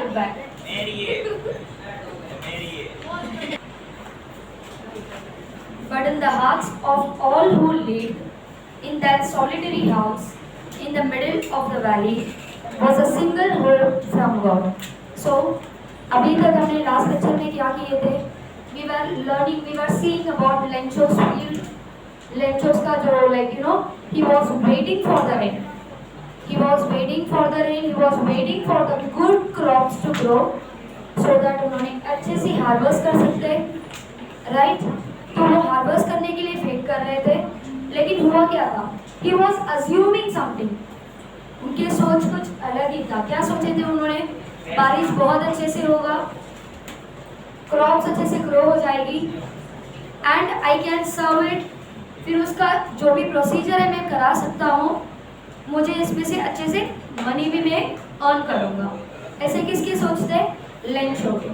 goodbye. But in the hearts of all who lived in that solitary house in the middle of the valley was a single hope from God. So, अभी तक हमने last lecture में क्या किए थे? We were learning, we were seeing about Lencho's field. Lencho's का जो he was waiting for the rain. He was waiting for the rain. He was waiting for the good crops to grow, so that उन्होंने अच्छे से harvest कर सकते, right? तो वो harvest करने के लिए वेट कर रहे थे, लेकिन हुआ क्या था? He was assuming something. उनके सोच कुछ अलग ही था. क्या सोचे थे उन्होंने? बारिश बहुत अच्छे से होगा, क्रॉप्स अच्छे से ग्रो हो जाएगी, and I can serve it. फिर उसका जो भी प्रोसीजर है मैं करा सकता हूँ, मुझे इसमें से अच्छे से मनी भी मैं अर्न करूँगा. ऐसे किसके सोचते? लेंचो के,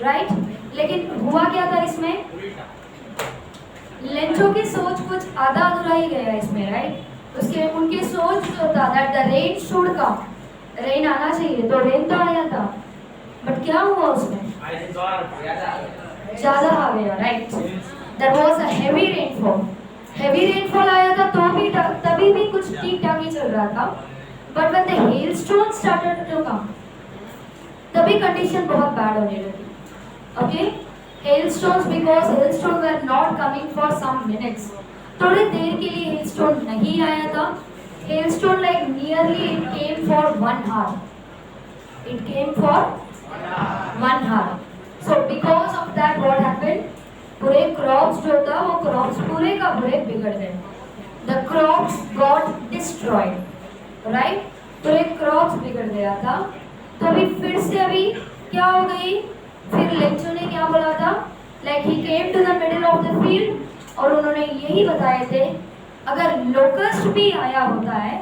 राइट? लेकिन हुआ क्या था इसमें? लेंचो की सोच कुछ आधा अधूरा ही गया इसमें, राइट? उसके उनकी सोच जो था that the rain should come, rain आना चाहिए, तो रेन तो आया था, बट क्या हुआ उसमें? ज़्यादा आ गया, right? There was a heavy rainfall. Heavy rainfall आया था तो भी तभी भी कुछ ठीक ठाक ही चल रहा था, but when the hailstone started to come, तभी कंडीशन बहुत बैड होने लगी. Okay, hailstones, because hailstones were not coming for some minutes. थोड़ी देर के लिए hailstone नहीं आया था. Hailstone like nearly it came for 1 hour. It came for 1 hour. So because of that what happened? पूरे crops जो था वो crops पूरे का पूरे बिगड़ गए. The crops got destroyed, right? पूरे crops बिगड़ गया था. तो अभी फिर से अभी क्या हो गई? फिर लेंचो ने क्या बोला था? Like he came to the middle of the field, और उन्होंने यही बताए थे अगर लोकस्ट भी आया होता है,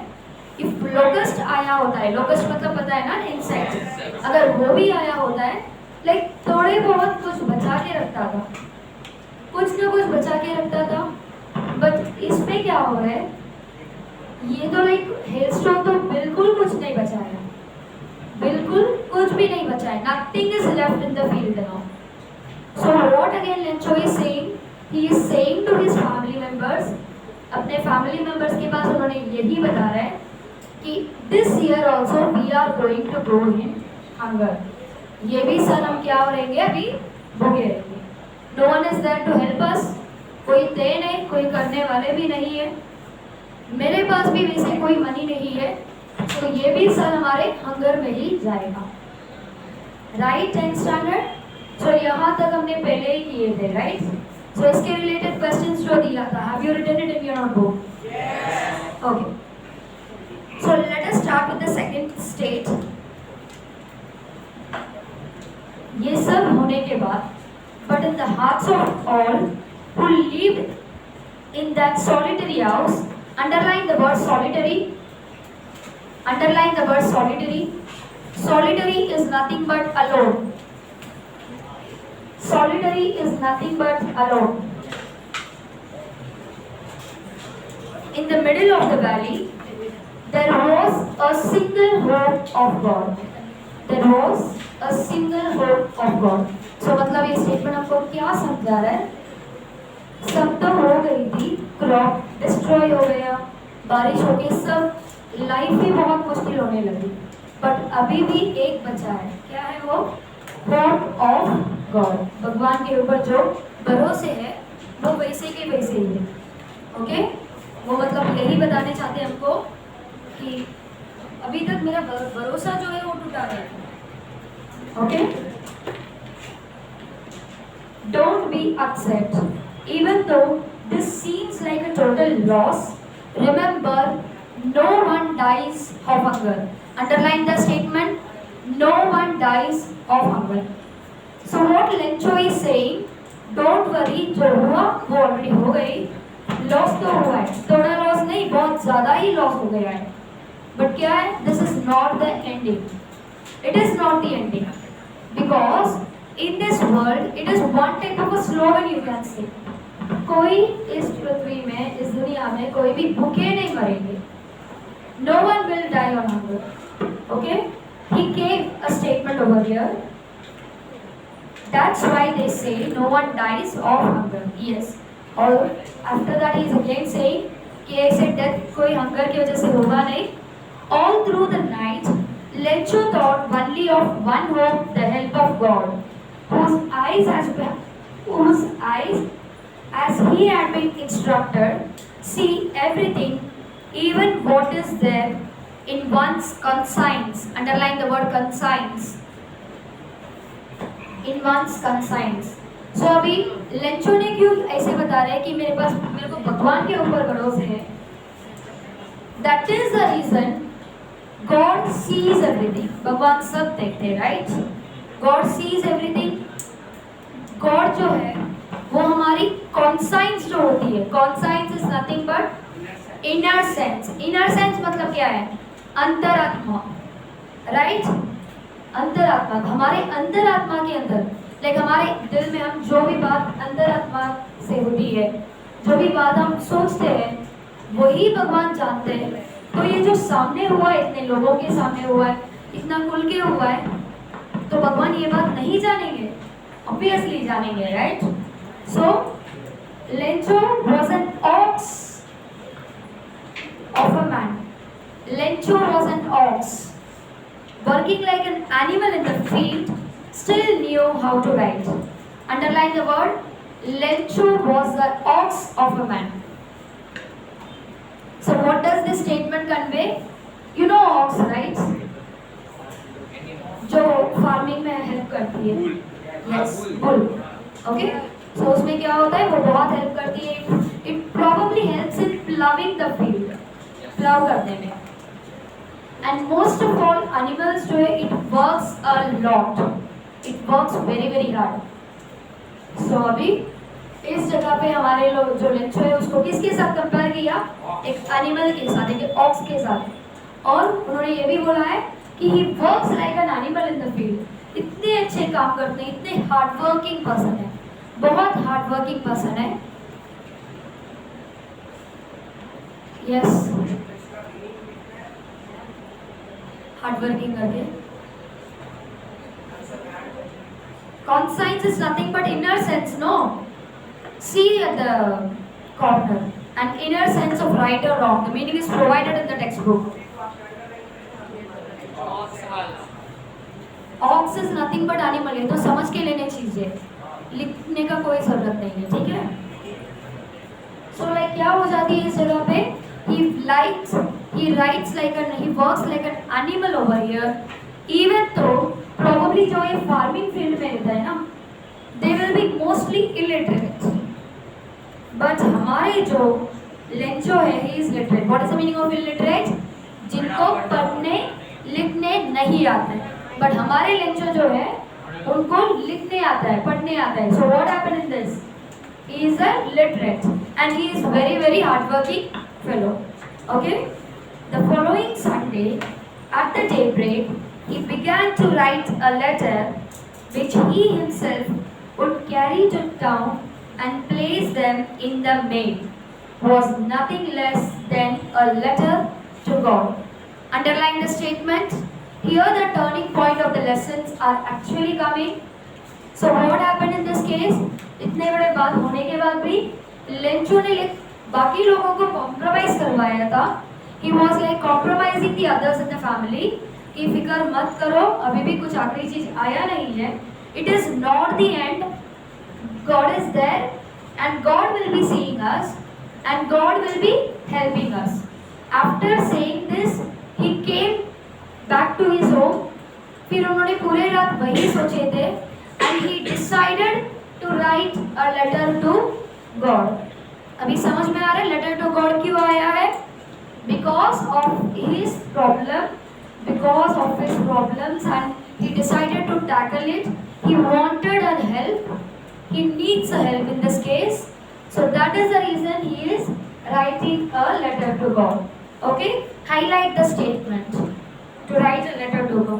इफ लोकस्ट आया होता है, लोकस्ट मतलब पता है ना, इंसेक्ट, अगर वो भी आया होता है, लाइक थोड़े बहुत कुछ बचा के रखता था, कुछ ना कुछ बचा के रखता था. बट इसमें क्या हो रहा है? ये तो लाइक हेलस्टोन तो बिल्कुल कुछ नहीं बचा है, बिल्कुल कुछ भी नहीं बचा है. Nothing is left in the field now. So what again Lencho is saying? He is saying to his family members, अपने family members के पास उन्होंने यही बता रहे हैं कि this year also we are going to go in hunger. ये भी साल हम क्या हो रहेंगे? अभी भूखे रहेंगे. No one is there to help us. कोई दे नहीं, कोई करने वाले भी नहीं है. मेरे पास भी वैसे कोई मनी नहीं है, तो ये भी साल हमारे हंगर में ही जाएगा, राइट? 10th standard. सो यहाँ तक हमने पहले ही किए थे, राइट? सो इसके रिलेटेड क्वेश्चंस जो दिया था, have you written it in your notebook? Yes. Okay, so let us start with the second stage. ये सब होने के बाद, but in the hearts of all who lived in that solitary house, underline the word solitary. Underline the word solitary. Solitary is nothing but alone. Solitary is nothing but alone. In the middle of the valley, there was a single hope of God. There was a single hope of God. So मतलब ये statement आपको क्या समझा रहा है? सब तो हो गई थी, क्रॉप डिस्ट्रॉय हो गया, बारिश हो गई, सब लाइफ भी बहुत मुश्किल होने लगी, बट अभी भी एक बचा है. क्या है वो? Hope of God. भगवान के ऊपर जो भरोसे है वो वैसे के वैसे ही है. ओके, वो मतलब यही बताने चाहते हैं हमको कि अभी तक मेरा भरोसा जो है वो टूटा गया है. Okay, don't be upset even though this seems like a total loss. Remember, no one dies of hunger. Underline the statement, no one dies of hunger. So what Lencho is saying, don't worry, जो हुआ वो already हो गई. Loss तो हुआ है, थोड़ा loss नहीं, बहुत ज़्यादा ही लॉस हो गया है, बट क्या है? This is not the ending. It is not the ending, because in this world it is one type of a slogan you can say. कोई इस पृथ्वी में, इस दुनिया में कोई भी भूखे नहीं मरेंगे. No one will die on hunger. Okay? he gave a statement over here. That's why they say no one dies of hunger. Yes. और after that he is again saying कि ऐसे डेथ कोई हंगर की वजह से होगा नहीं. All through the night, Lencho thought only of one hope, the help of God, whose eyes, as he had been instructed, see everything, even what is there in one's conscience. Underline the word conscience. In one's conscience. So अभी Lencho ने क्यों ऐसे बता रहे हैं कि मेरे को भगवान के ऊपर भरोसे है. That is the reason God sees everything. भगवान सब देखते हैं, right? God sees everything. God जो है वो हमारी conscience जो होती है, conscience is nothing but inner sense. Inner sense मतलब क्या है? अंतरात्मा, right? अंतरात्मा, हमारे अंतरात्मा के अंदर, लाइक हमारे दिल में हम जो भी बात अंतरात्मा से होती है, जो भी बात हम सोचते हैं, वही भगवान जानते हैं. तो ये जो सामने हुआ है, इतने लोगों के सामने हुआ है, इतना खुल के हुआ है, तो भगवान ये बात नहीं जानेंगे? ऑब्वियसली जानेंगे, right? So Lencho was an ox of a man. Lencho was an ox working like an animal in the field, still knew how to ride. Underline the word. Lencho was the ox of a man. So what does this statement convey? You know ox, right? जो farming में help करती है. Yes, bull. Okay. So उसमें क्या होता है? वो बहुत हेल्प करती है. It probably helps in plowing the field. Plough करने में. And most of all, animals जो है, it works a lot. It works very very hard. So अभी इस जगह पे हमारे लोग जो लेंचो है उसको किसके साथ कंपेयर किया? एक एनिमल के साथ, एक ऑक्स के साथ. और उन्होंने ये भी बोला है कि he works like an animal in the field. इतने अच्छे काम करते हैं, इतने हार्ड वर्किंग पर्सन है, बहुत हार्ड वर्किंग पर्सन है. यस, हार्ड वर्किंग करके. Conscience is nothing but inner sense, no? See at the corner, an inner sense of right or wrong. The meaning is provided in the textbook. Ox is nothing but animal. ये तो समझ के लेने चीजें, लिखने का कोई जरूरत नहीं है, ठीक है? So like क्या हो जाती है इस जगह पे? He writes like he works like an animal over here, even though probably जो ये farming field में रहता है ना, they will be mostly illiterate. But हमारे जो लेंचो है, he is literate. What is the meaning of illiterate? जिनको पढ़ने लिखने नहीं आता है. But हमारे लेंचो जो है उनको लिखने आता है, पढ़ने आता है. So what happened in this? He is a literate and he is very very hardworking fellow. Okay. The following Sunday, at the daybreak, he began to write a letter which he himself would carry to town and place them in the mail. Was nothing less than a letter to God. Underline the statement. Here the turning point of the lessons are actually coming. So what happened in this case? इतने बड़े बात होने के बाद भी Lencho ने बाकी लोगों को कॉम्प्रोमाइज करवाया था. He was like compromising the others in the family. कि फिक्र मत करो, अभी भी कुछ आखिरी चीज आया नहीं है. It is not the end. God is there and God will be seeing us and God will be helping us. After saying this, he came back to his home. फिर उन्होंने पूरे रात वही सोचे थे and he decided to write a letter to God. अभी समझ में आ रहा है letter to God क्यों आया है? Because of his problems and he decided to tackle it. He wanted a help. He needs a help in this case. So that is the reason he is writing a letter to God. Okay? Highlight the statement. To write a letter to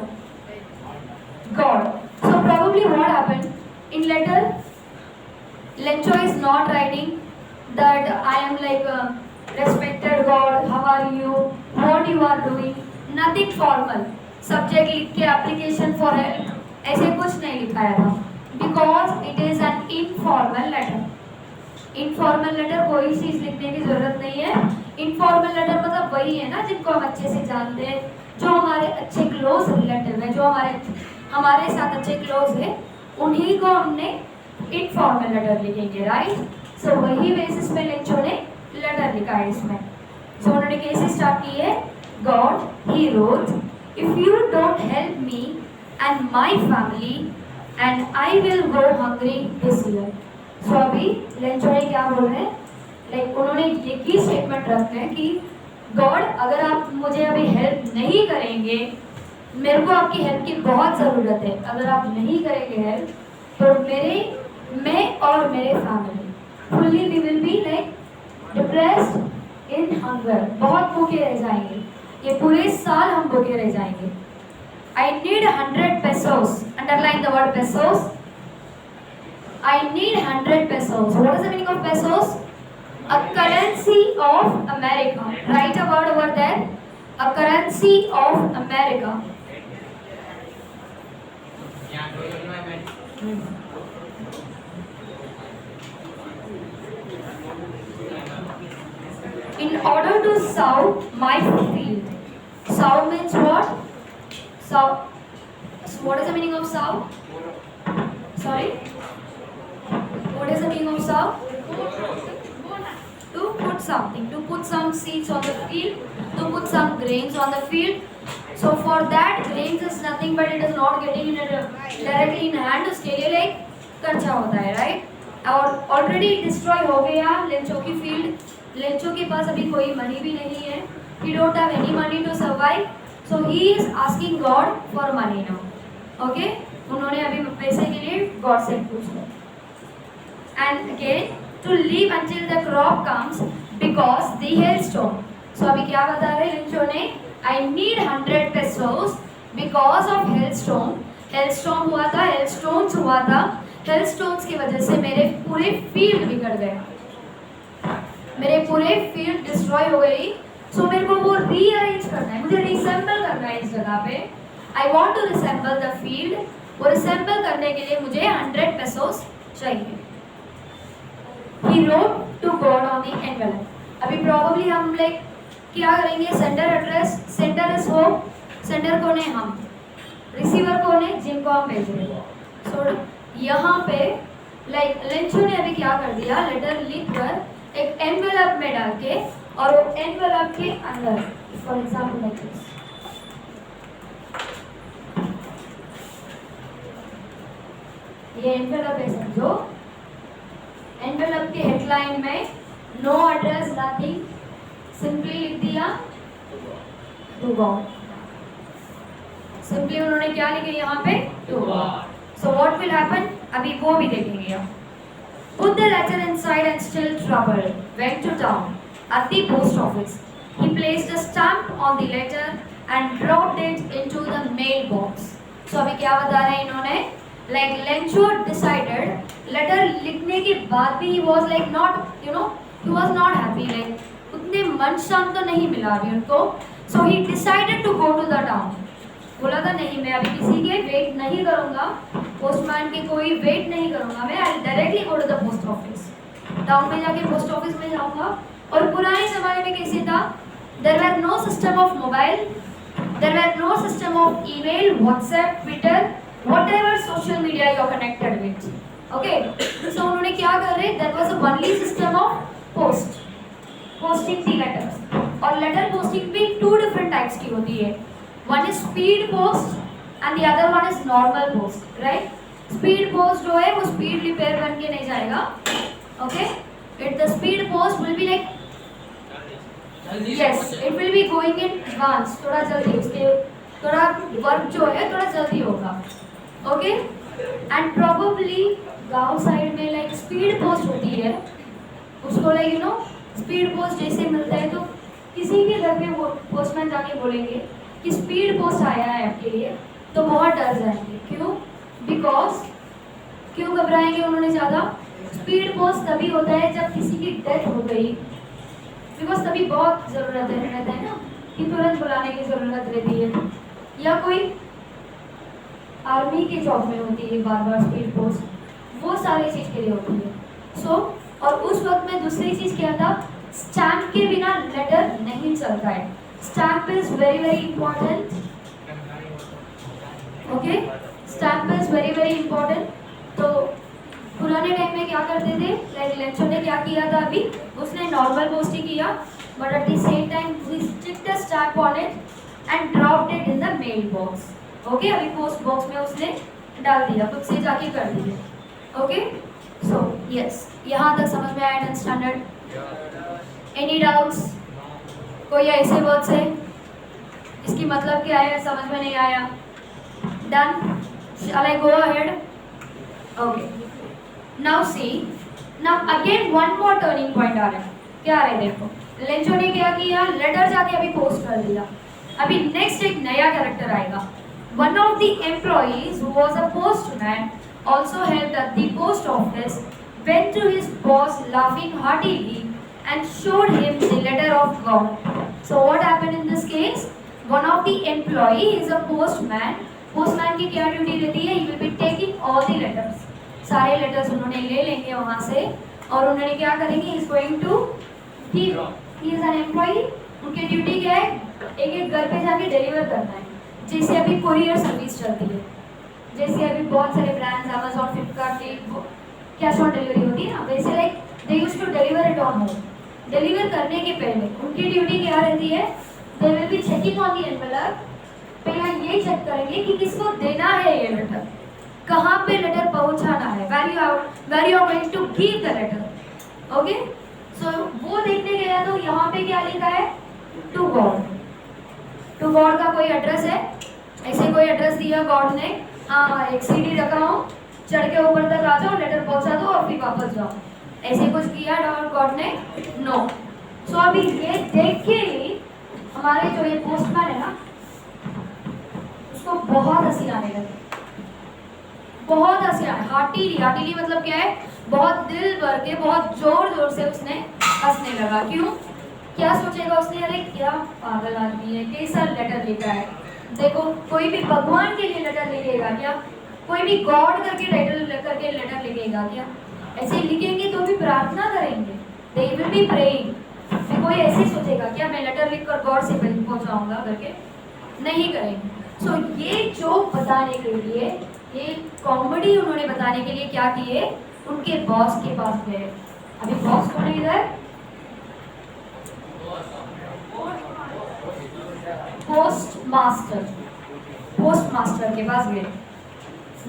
God. So probably what happened? In letter, Lencho is not writing that I am like respected God, how are you, what you are doing, nothing formal. Subject लिख के application for help ऐसे कुछ नहीं लिखाया था, because it is an informal letter. Informal letter कोई चीज लिखने की जरूरत नहीं है। इनफॉर्मल लेटर मतलब वही है ना जिनको हम अच्छे से जानते हैं, जो हमारे अच्छे क्लोज रिलेटिव है, जो हमारे साथ अच्छे क्लोज है, उन्हीं को हमने इनफॉर्मल लेटर लिखेंगे, राइट। सो वही बेसिस पे लेंचो ने लेटर लिखा है इसमें। सो उन्होंने कैसे स्टार्ट की है, God he wrote, if you don't help me and my family and I will go hungry this year. So अभी लेंचो ने क्या बोल रहे हैं, लाइक उन्होंने ये की स्टेटमेंट रखते हैं कि गॉड अगर आप मुझे अभी हेल्प नहीं करेंगे, मेरे को आपकी हेल्प की बहुत ज़रूरत है, अगर आप नहीं करेंगे हेल्प तो मैं और मेरे family fully we will be like depressed in hunger, बहुत भूखे रह जाएंगे, ये पूरे साल हम भूखे रह जाएंगे। I need 100 pesos, underline the word pesos, I need 100 pesos. What is the meaning of pesos? A currency of America. Write a word over there. A currency of America. In order to sow my field. Sow means what? Sow. What is the meaning of sow? Sorry? What is the meaning of sow? To put something, to put some seeds on the field, to put some grains on the field. So for that, grains is nothing but it is not getting in directly in hand, उसके लिए like खर्चा होता है, right? और already destroy हो गया Lencho की field, Lencho के पास अभी कोई money भी नहीं है, he don't have any money to survive, so he is asking God for money now, okay? उन्होंने अभी पैसे के लिए God से पूछा। And again to live until the crop comes because the hailstone. So अभी क्या बता रहे लेंचो ने, I need 100 pesos because of hailstone. Hailstone हुआ था, hailstones हुआ था, hailstones की वजह से मेरे पूरे फील्ड बिगड़ गए, मेरे पूरे फील्ड डिस्ट्रॉय हो गई। सो मेरे को वो रीअरेंज करना है, मुझे रिसेंबल करना है इस जगह पे। I want to resemble the field, वो रिसेंबल करने के लिए मुझे 100 pesos चाहिए। He wrote to God on the envelope. अभी probably हम लाइक क्या करेंगे, sender address, sender is home, sender कौन है, हम, रिसीवर कौन है, जिनको हम भेज रहे हैं। सो यहाँ पे लाइक लेंचो ने अभी क्या कर दिया, लेटर लिख कर एक एनवेलप में डाल के, और वो एनवेलप के अंदर फॉर एग्जाम्पल लाइक दिस, ये एनवेलप है समझो, एनवेलप के हेडलाइन में नो एड्रेस नथिंग, सिंपली लिख दिया टू गॉड। सिंपली उन्होंने क्या लिखे यहाँ पे, to God. So what will happen, अभी वो भी देखेंगे आप। Put the letter inside and still troubled, went to town at the post office. He placed a stamp on the letter and dropped it into the mailbox. So अभी क्या बता रहे हैं इन्होंने, like Lencho decided, letter लिखने के बाद भी he was like not, you know, he was not happy, like उतने मन शांत तो नहीं मिला अभी उनको। So he decided to go to the town. बोला था नहीं मैं अभी किसी के वेट नहीं करूँगा, पोस्टमैन के कोई वेट नहीं करूँगा, मैं I directly go to the post office, town में जाके पोस्ट ऑफिस में जाऊँगा। और पुराने ज़माने में कैसे था, there were no system of mobile, there were no system of email, WhatsApp, Twitter, whatever social media you are connected with, okay. So उन्होंने क्या कर रहे, there was a only system of posting the letters. और letter posting भी 2 different types की होती है, one is speed post and the other one is normal post, right? Speed post जो है वो speedly pair बन के नहीं जाएगा, okay? The speed post will be like, yes, it will be going in advance, थोड़ा जल्दी, उसके थोड़ा वर्क जो है थोड़ा जल्दी होगा, okay? And probably गांव साइड में like speed post होती है, उसको like you know speed post जैसे मिलता है तो किसी के घर में वो पोस्टमैन जाके बोलेंगे कि स्पीड पोस्ट आया है आपके लिए, तो बहुत डर जाएंगे। क्यों? बिकॉज क्यों घबराएंगे उन्होंने ज़्यादा, स्पीड पोस्ट तभी होता है जब किसी की डेथ हो गई, बिकॉज तभी बहुत ज़रूरत रहता है ना कि तुरंत बुलाने की ज़रूरत रहती है। या कोई आर्मी के जॉब में होती है बार बार स्पीड पोस्ट, वो सारी चीज के लिए होती है। सो और उस वक्त में दूसरी चीज क्या था, स्टैम्प के बिना लेटर नहीं चलता है। Stamp is very very important. Okay, stamp is very very important. तो पुराने टाइम में क्या करते थे, लाइक लेंचो ने क्या किया था, अभी उसने नॉर्मल पोस्ट ही किया, but at the same time he sticked a stamp on it and dropped it in the mail box. Okay, अभी पोस्ट बॉक्स में उसने डाल दिया, खुद से जाके कर दिया। ओके, सो यस, यहाँ तक समझ में आया 10th स्टैंडर्ड? Any doubts? कोई ऐसे वर्ड्स है इसकी मतलब क्या है समझ में नहीं आया? Done? Shall I go ahead? Okay. Now see, now again one more turning point आ रहा है। क्या आ रहा है देखो, लेंचो ने क्या किया, लेटर जाके अभी पोस्ट कर दिया। अभी नेक्स्ट एक नया कैरेक्टर आएगा। One of the employees who was a postman also helped at the post office went to his boss laughing heartily and showed him the letter of God. So what happened in this case? One of the employee is a postman. Postman की क्या duty रहती है, he will be taking all the letters, सारे letters उन्होंने ले लेंगे वहाँ से और उन्होंने क्या करेंगे, is going to he is an employee, उनकी ड्यूटी क्या है, एक एक घर पे जाके डिलीवर करना है। जैसे अभी कोरियर सर्विस चलती है, जैसे अभी बहुत सारे ब्रांड्स अमेजॉन, फ्लिपकार्ट की कैश ऑन डिलीवरी होती है ना, वैसे like they used to deliver it on home. Deliver करने के पहले उनकी ड्यूटी क्या रहती है, they will be checking on the envelope. पहला ये चेक करेंगे कि किसको देना है ये लेटर, कहाँ पे लेटर पहुंचाना है, where you are going to give the letter. Okay, so वो देखने गया तो यहाँ पे क्या लिखा है, टू गॉड। टू गॉड का कोई एड्रेस है, ऐसे कोई एड्रेस दिया गॉड ने, हाँ एक सीढ़ी रखा हो, चढ़ के ऊपर तक आ जाओ, लेटर पहुंचा दो और फिर वापस जाओ, ऐसे कुछ किया गॉड ने? नो। सो अभी ये देख के ही हमारे जो ये पोस्टमैन है ना, उसको बहुत हंसी आने लगी, बहुत हंसी आने, हार्टिली मतलब क्या है, बहुत दिल भर के, बहुत जोर जोर से उसने हंसने लगा। क्यों? क्या सोचेगा उसने, अरे क्या पागल आदमी है, कैसा लेटर लिखा है। देखो, कोई भी भगवान के लिए लेटर लिखेगा क्या, कोई भी गॉड करके लेटर लिखेगा क्या? ऐसे लिखेंगे तो भी प्रार्थना करेंगे, दे विल बी प्रेइंग। कोई ऐसे सोचेगा क्या मैं लेटर लिखकर गॉड से पहुंचाऊंगा करके? नहीं करेंगे। सो ये जोक बताने के लिए, ये कॉमेडी उन्होंने बताने के लिए क्या किए, उनके बॉस के पास गए। अभी बॉस कौन है इधर? पोस्टमास्टर के पास गए।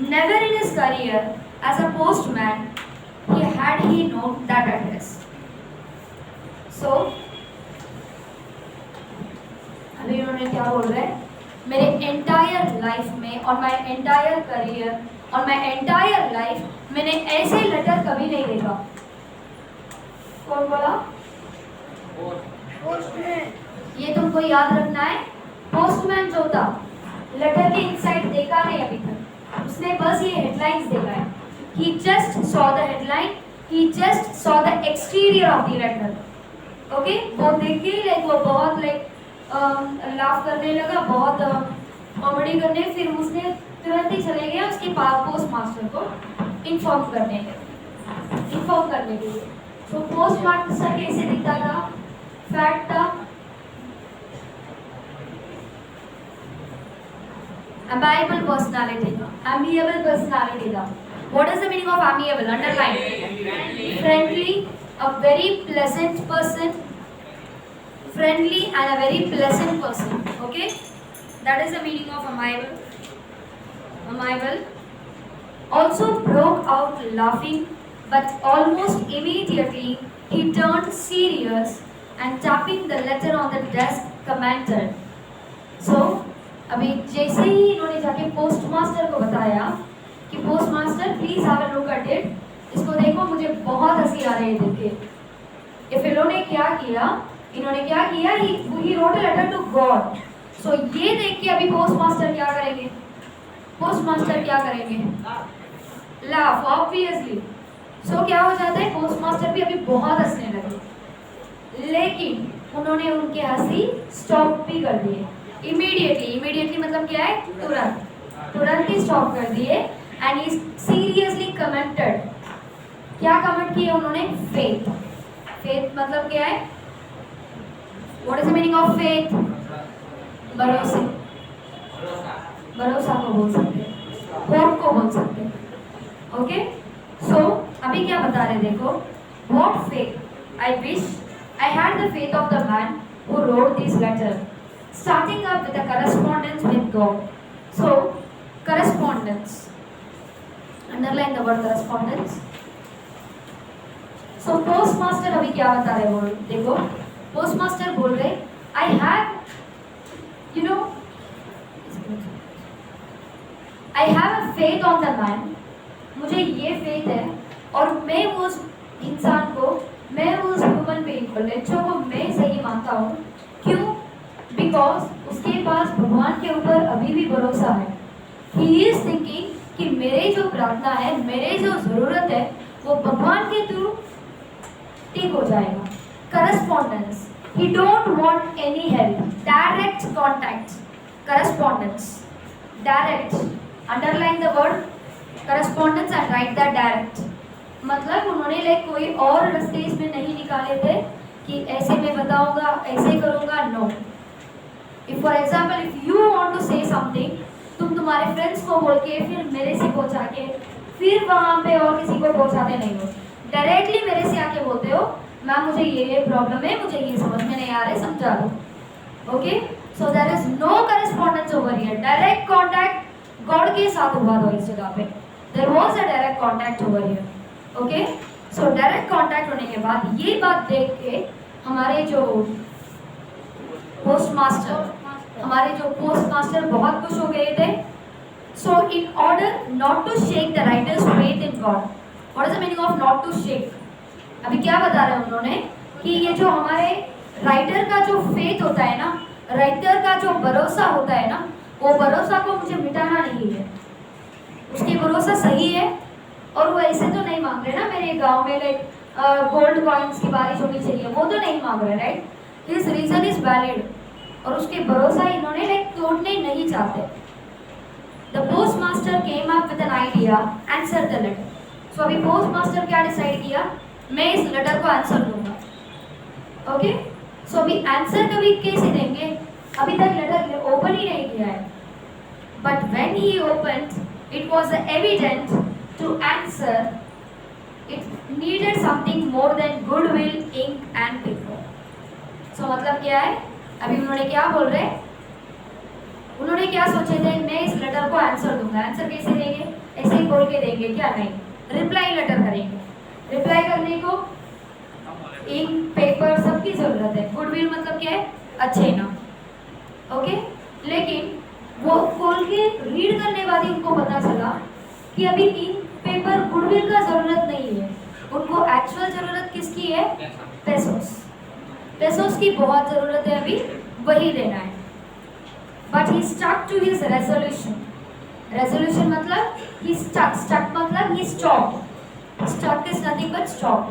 Never in his career as a postman had he known that address. So अभी उन्होंने क्या बोल रहे हैं, मेरे एंटायर लाइफ में, और माई एंटायर करियर, और माई एंटायर लाइफ मैंने ऐसे लेटर कभी नहीं देखा। कौन बोला? पोस्टमैन। ये तुमको याद रखना है, पोस्टमैन जो था लेटर के इनसाइड देखा नहीं अभी तक, उसने बस ये हेडलाइंस देखा है। He just saw the headline, he just saw the exterior of the letter. Okay? वो देख के लाइक वो बहुत लाइक लाफ करने लगा, बहुत कॉमेडी करने, फिर उसने तुरंत ही चले गया उसके पोस्ट मास्टर को इन्फॉर्म करने के लिए। तो पोस्ट मास्टर कैसे दिखता था? फैट था, amiable personality था। What is the meaning of amiable? Underline. Friendly, a very pleasant person. Friendly and a very pleasant person. Okay, that is the meaning of amiable. Also broke out laughing, but almost immediately he turned serious and tapping the letter on the desk commented. So अभी जैसे ही इन्होंने जाके post master को बताया कि post master please have a look at it, इसको देखो, मुझे बहुत हंसी आ रही है देख के। फिर इन्होंने क्या किया, he wrote a letter to God. So ये देख के अभी पोस्ट मास्टर क्या करेंगे, लाफ ऑब्वियसली। सो क्या हो जाता है, पोस्ट मास्टर भी अभी बहुत हंसने लगे, लेकिन उन्होंने उनके हंसी स्टॉप भी कर दिए। इमीडिएटली मतलब क्या है, तुरंत ही स्टॉप कर दिए। एंड ही सीरियसली कमेंटेड, क्या कमेंट किए उन्होंने, फेथ। फेथ मतलब क्या है, what is the meaning of faith, भरोसे, भरोसा को बोल सकते हैं, होप को बोल सकते हैं। ओके, सो अभी क्या बता रहे देखो, what faith I wish I had the faith of the man who wrote this letter, starting up with a correspondence with God. So, correspondence. Underline the word correspondence. So, postmaster अभी क्या बता रहे बोल देखो, postmaster बोल रहे I have, you know, I have a faith on the man. मुझे ये faith है और मैं उस इंसान को, मैं उस ह्यूमन बीइंग को, लेचो को मैं सही मानता हूँ। क्यों? बिकॉज उसके पास भगवान के ऊपर अभी भी भरोसा है। ही इज थिंकिंग कि मेरे जो प्रार्थना है, मेरे जो जरूरत है, वो भगवान के थ्रू ठीक हो जाएगा। Correspondence, he don't want any help, direct contact, correspondence, direct, underline the word correspondence and right the direct. मतलब उन्होंने लाइक कोई और रास्ते इसमें नहीं निकाले थे कि ऐसे मैं बताऊंगा, ऐसे करूंगा, no. If for example if you want to say something, तुम तुम्हारे फ्रेंड्स को बोल के फिर मेरे से पहुंचा के फिर वहां पे और किसी को पहुंचाते नहीं हो, डायरेक्टली मेरे से आके बोलते हो मैम मुझे ये प्रॉब्लम है, मुझे ये समझ में नहीं आ रहा है, समझा दो। Okay, so there is no correspondence over here, direct contact God के साथ हुआ था इस जगह पे, there was a direct contact over here. Okay, so direct contact होने के बाद ये बात देख के हमारे जो पोस्टमास्टर बहुत खुश हो गए थे। So in order not to shake the writer's faith in God, what is the meaning of not to shake? अभी क्या बता रहे हैं उन्होंने कि ये जो हमारे राइटर का जो फेथ होता है ना, राइटर का जो भरोसा होता है ना, वो भरोसा को मुझे मिटाना नहीं है। उसकी भरोसा सही है और वो ऐसे तो नहीं मांग रहे ना मेरे गांव में लाइक गोल्ड कॉइन्स की बारिश होनी चाहिए, वो तो नहीं मांग रहे, right? His reason is valid और उसके भरोसा इन्होंने लाइक तोड़ने नहीं चाहते। The post master came up with an idea, answer the letter. So अभी पोस्ट मास्टर क्या डिसाइड किया, मैं इस लेटर को आंसर दूंगा। ओके, सो अभी आंसर कभी कैसे देंगे, अभी तक लेटर ओपन ही नहीं किया है, but when he opened it was evident to answer it needed something more than goodwill, ink and paper. So मतलब क्या है, अभी उन्होंने क्या बोल रहे हैं, उन्होंने क्या सोचे थे, मैं इस लेटर को आंसर दूंगा। आंसर कैसे देंगे, ऐसे ही बोल के देंगे क्या, नहीं, रिप्लाई लेटर करेंगे। रिप्लाई करने को इंक पेपर सबकी जरूरत है, गुडविल मतलब क्या है, अच्छे ना। ओके, लेकिन वो खोल के रीड करने बाद ही उनको पता चला कि अभी इंक पेपर गुडविल का जरूरत नहीं है, उनको एक्चुअल जरूरत किसकी है, पेसोस, पेसोस की बहुत जरूरत है, अभी वही देना है। But he stuck to his resolution, resolution मतलब ही स्टक मतलब he stop, stuck is nothing but stop.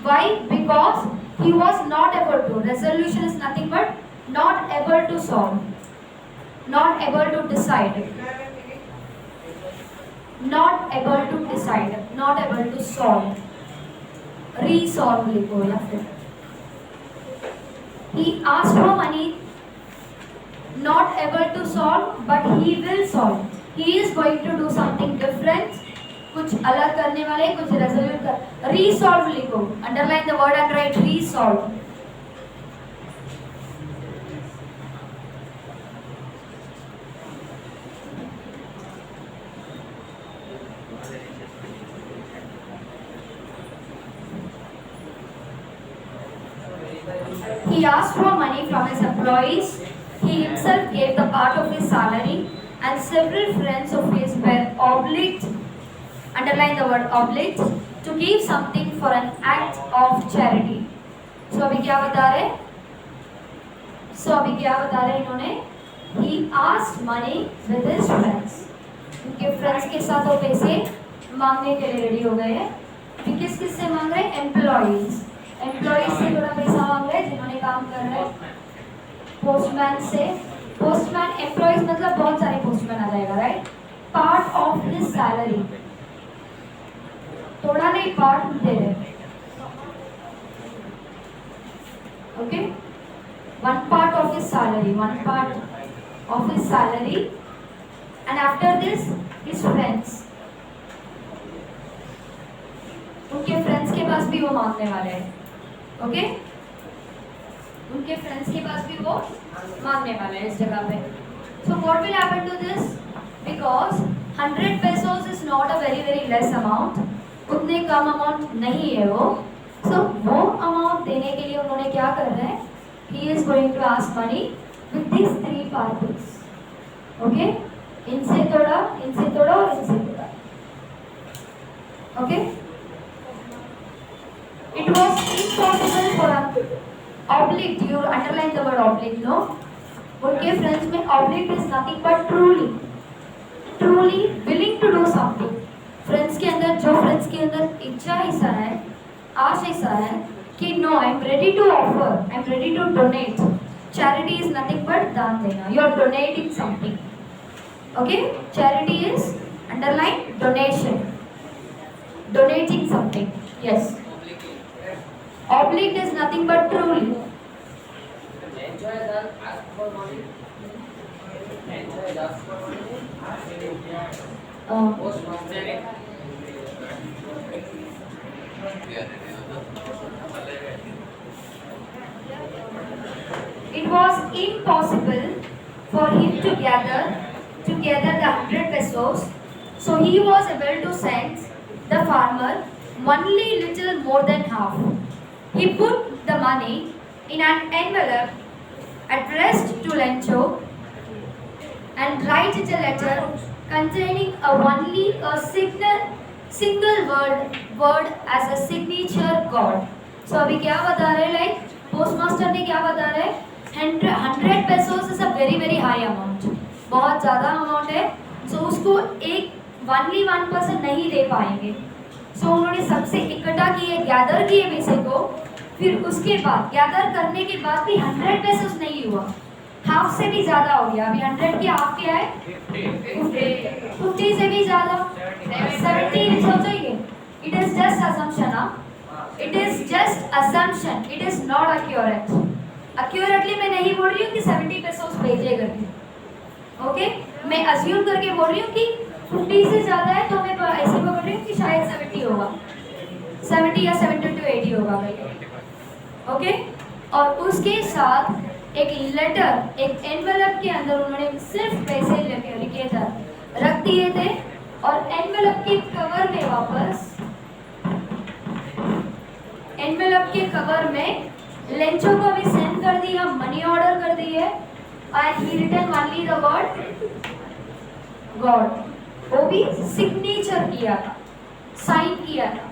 Why? Because he was not able to, resolution is nothing but not able to solve, not able to decide, not able to decide, not able to solve, resolve लिखो या फिर he asked for money, not able to solve but he will solve, he is going to do something different, कुछ अलग करने वाले, कुछ resolute कर, resolve लिखो, underline the word and write resolve। He asked for money from his employees. He himself gave the part of his salary, and several friends of his were obliged, underline the word obliged, to give something for an act of charity. So अभी क्या बता रहे? इन्होंने? He asked money with his friends. उनके friends के साथ वो पैसे मांगने के लिए रेडी हो गए हैं। किस किस से मांग रहे हैं? एम्प्लॉइज, एम्प्लॉइज से थोड़ा पैसा मांग रहे हैं जिन्होंने काम कर रहे हैं, पोस्टमैन से, पोस्टमैन एम्प्लॉइज मतलब बहुत सारे पोस्टमैन आ जाएगा, right? Part of his salary, थोड़ा नहीं पार्ट दे रहे, okay? One part of his salary, one part of his salary, and after this his friends, उनके फ्रेंड्स के पास भी वो मांगने वाले हैं, ओके? उनके फ्रेंड्स के पास भी वो मांगने वाले हैं इस जगह पे. So what will happen to this? Because 100 pesos is not a very less amount. उतने कम अमाउंट नहीं है वो. So वो अमाउंट देने के लिए उन्होंने क्या कर रहे हैं? He is going to ask money with these three parties. Okay? इनसे थोड़ा और इनसे थोड़ा. Okay? It was impossible for us. Oblique, you underline the word oblique, no? उनके फ्रेंड्स में oblique is nothing but truly willing to do something. Friends के अंदर इच्छा ऐसा है, आश ऐसा है कि no, I'm ready to offer, I'm ready to donate. Charity is nothing but दान देना. You are donating something. Okay? Charity is underline donation. Donating something. Yes. Oblique is nothing but truly. It was impossible for him to gather the 100 pesos, so he was able to send the farmer only little more than half. He put the money in an envelope addressed to Lencho and write it a letter containing only a single word as a signature God. So अभी क्या बता रहे हैं, like postmaster ने क्या बता रहे हैं? 100 pesos is a very high amount. बहुत ज़्यादा अमाउंट है. So उसको एक only 1% नहीं दे पाएंगे. So उन्होंने सबसे इकट्ठा किए, गैदर किए पैसे को. फिर उसके बाद गैदर करने के बाद भी 100 pesos नहीं हुआ, हाफ से भी ज़्यादा हो गया. अभी 100 की हाफ क्या है? 50 से भी ज़्यादा, 70 सोचेंगे. It is just assumption, हाँ? It is just assumption. It is not accurate. Accurately मैं नहीं बोल रही हूँ कि 70 pesos भेजे करके, ओके? मैं assume करके बोल रही हूँ कि 50 से ज़्यादा है, तो मैं ऐसे बोल रही हूँ कि शायद 70 होगा, 70 या 70 to 80 होगा भाई, ओके? और उसके साथ एक लेटर, एक एनवेलप के अंदर उन्होंने सिर्फ पैसे लिखे थे, रख दिए थे. और एनवेलप के कवर में वापस, एनवेलप के कवर में लेंचो को भी सेंड कर दिया, मनी ऑर्डर कर दी है. And he written only the word God. वो भी सिग्नेचर किया था, साइन किया था,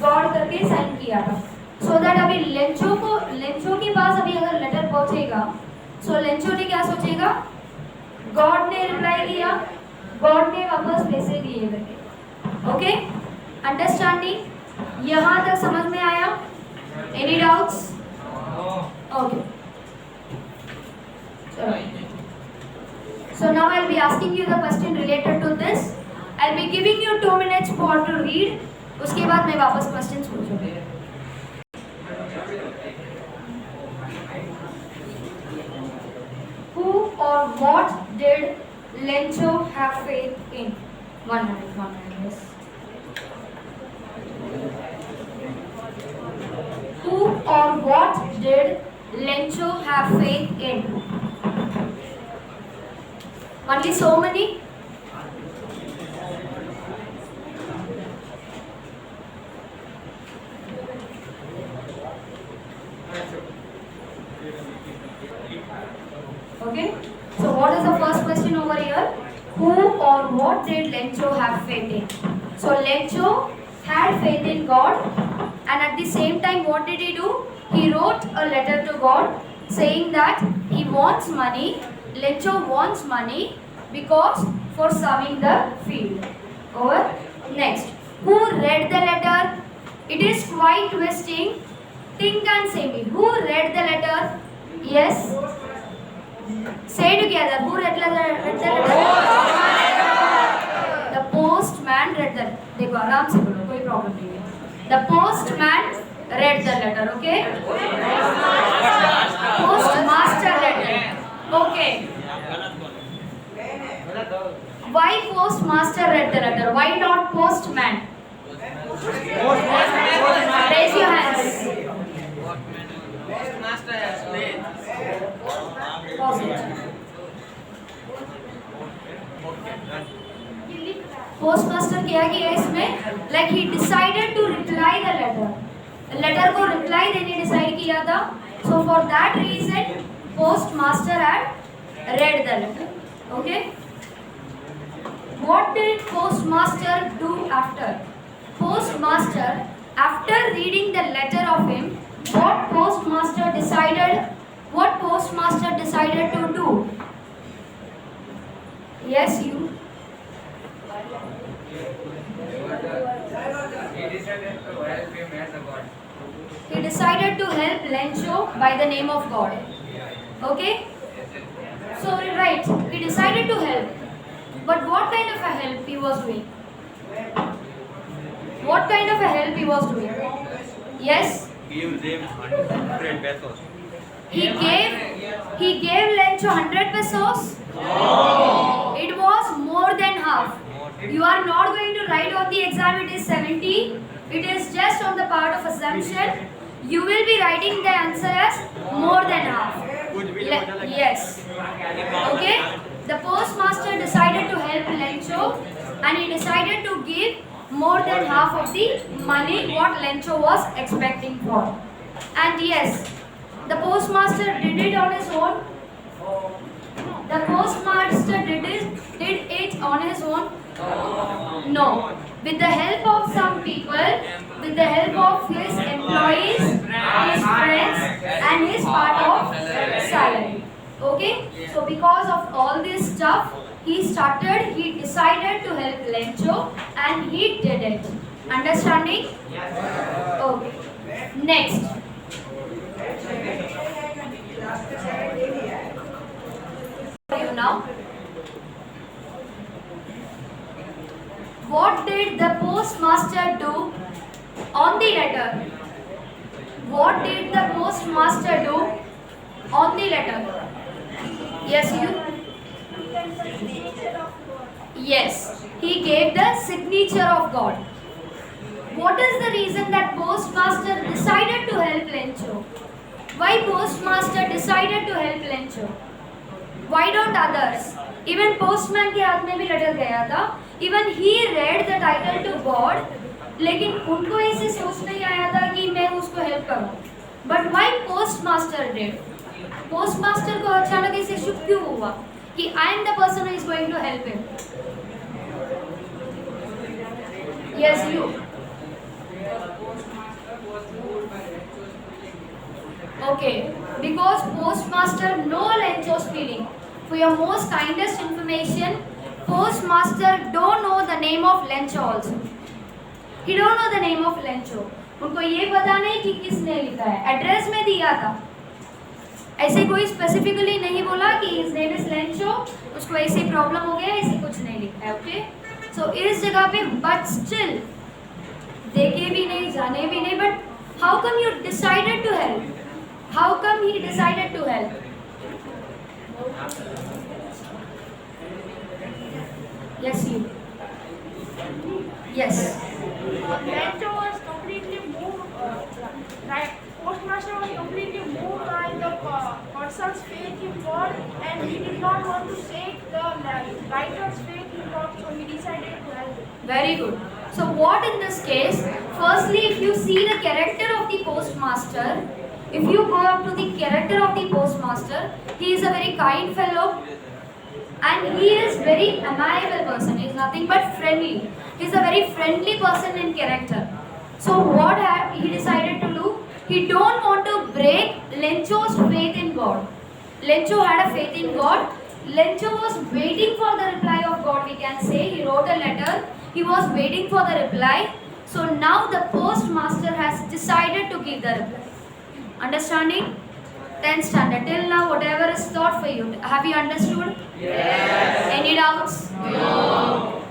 गॉड करके साइन किया था. सो दैट अभी लेंचो के पास अभी अगर लेटर पहुंचेगा, सो लेंचो ने क्या सोचेगा? गॉड ने रिप्लाई किया, गॉड ने वापस पैसे दिए करके. ओके? अंडरस्टैंडिंग? यहाँ तक समझ में आया? Any doubts? Okay. So now I'll be asking you the question related to this. I'll be giving you 2 minutes for to read. उसके बाद मैं वापस क्वेश्चंस पूछूंगी. Who or what did Lencho have faith in? One minute, yes. Who or what did Lencho have faith in? Only so many? Okay? So what is the first question over here? Who or what did Lencho have faith in? So Lencho had faith in God, and at the same time what did he do? He wrote a letter to God saying that he wants money. Lencho wants money because for sowing the field. Over. Next, who read the letter? It is quite twisting. Think and say me. Who read the letter? Yes. Say together. Who read the letter? The postman read the. देखो आराम से बोलो, कोई problem नहीं है. The postman read the letter. Okay. Postmaster read it. Okay. Why postmaster read the letter? Why not postman? Raise your hands. Postmaster has played. Pause it. Postmaster क्या किया इसमें? Like he decided to reply the letter. Letter को reply देने decide किया था. So for that reason, postmaster had read the letter. Okay. What did postmaster do after? Postmaster, after reading the letter of him, what postmaster decided to do? Yes, you. He decided to help him as a god. He decided to help Lencho by the name of God. Okay? So right, he decided to help. But what kind of a help he was doing? What kind of a help he was doing? Yes? Give them 100 pesos. He gave Lencho 100 pesos? No. It was more than half. You are not going to write on the exam it is 70. It is just on the part of assumption. You will be writing the answer as more than half. Yes. Okay? The postmaster decided to help Lencho and he decided to give more than half of the money what Lencho was expecting for. And yes, the postmaster did it on his own. The postmaster did it on his own. No. With the help of some people, with the help of his employees, his friends, and his part of salary. Okay? So because of all this stuff, he decided to help Lencho and he did it. Understanding? Okay. Next. You now. What did the postmaster do on the letter? What did the postmaster do on the letter? Yes, you? Yes, he gave the signature of God. What is the reason that postmaster decided to help Lencho? Why postmaster decided to help Lencho? Why don't others? Even postman के हाथ में भी letter गया था. Even he read the title to God. लेकिन उनको ऐसे सोच नहीं आया था कि मैं उसको हेल्प करूं. But why postmaster did? Postmaster को अचानक ऐसे शुभ क्यों हुआ कि I am the person who is going to help him? Yes, you. Okay, because postmaster know Lencho's feeling. For your most kindest information, postmaster don't know the name of Lencho also. He don't know the name of Lencho. उनको ये पता नहीं कि किसने लिखा है. Address में दिया था. ऐसे कोई स्पेसिफिकली नहीं बोला कि his name is Lencho. उसको ऐसी प्रॉब्लम हो गया, ऐसे कुछ नहीं लिखा है. ओके? सो इस जगह पे but still देखे भी नहीं, जाने भी नहीं. But how come you decided to help? How come he decided to help? Yes, you. Yes. Lencho was completely moved. Postmaster was completely moved by the person's faith in God, and he did not want to shake the writer's faith in God, so he decided to help. Very good. So what in this case? Firstly, if you see the character of the postmaster, if you go up to the character of the postmaster, he is a very kind fellow. And he is very amiable person. He is nothing but friendly. He is a very friendly person in character. So what he decided to do? He don't want to break Lencho's faith in God. Lencho had a faith in God. Lencho was waiting for the reply of God. We can say he wrote a letter. He was waiting for the reply. So now the postmaster has decided to give the reply. Understanding? 10th standard. Till now, whatever is taught for you, have you understood? Yes. Any doubts? No.